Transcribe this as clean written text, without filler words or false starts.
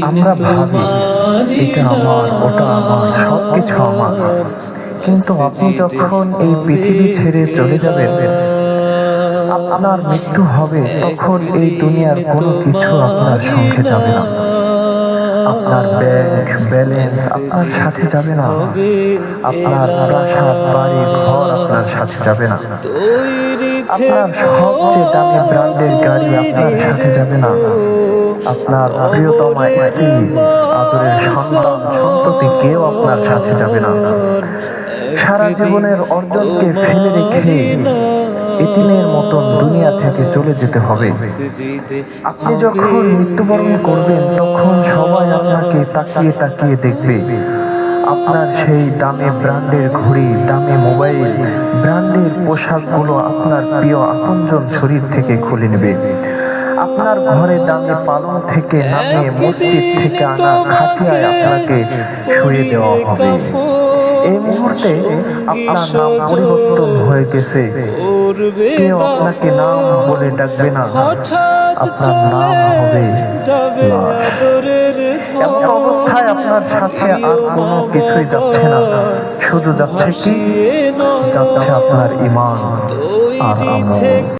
আমরা ভাবি এটা আমার, ওটা আমার, সবকিছু আমার। কিন্তু আপনি যখন এই পৃথিবী ছেড়ে চলে যাবেন, আপনার মৃত্যু হবে, তখন এই দুনিয়ার কোনো কিছু আপনার সঙ্গে যাবে না। আপনার ব্যাংক ব্যালেন্স আপনার সাথে যাবে না। আপনার প্রাসাদ বাড়ি ঘর আপনার সাথে যাবে না। আপনার সবচেয়ে দামি ব্র্যান্ডের গাড়ি আপনার সাথে যাবে না। আপনার প্রিয়তমা স্ত্রী, আদরের সন্তান সন্ততি কেউ আপনার সাথে যাবে না। সারা জীবনের অর্জনকে ফেলে রেখে এতিমের মতন দুনিয়া থেকে চলে যেতে হবে। আপনি যখন মৃত্যুবরণ করবেন, তখন সবাই আপনাকে তাকিয়ে তাকিয়ে দেখবে। আপনার সেই দামি ব্র্যান্ডের ঘড়ি, দামি মোবাইল, ব্র্যান্ডের পোশাকগুলো আপনার প্রিয় আপনজন শরীর থেকে খুলে নেবে। আপনার ঘরে দামি পালং থেকে নামিয়ে মসজিদ থেকে আনা খাটিয়ায় আপনাকে শুয়ে দেওয়া হবে। এই মুহূর্তে আপনার নাম পরিবর্তন হয়ে গেছে। কেউ আপনাকে নাম বলে ডাকবে না, আপনার নাম হবে লাশ। এমন অবস্থায় আপনার সাথে আর কোনো কিছুই যাচ্ছে না, শুধু যাচ্ছে কি? যাচ্ছে আপনার ঈমান আর আমল।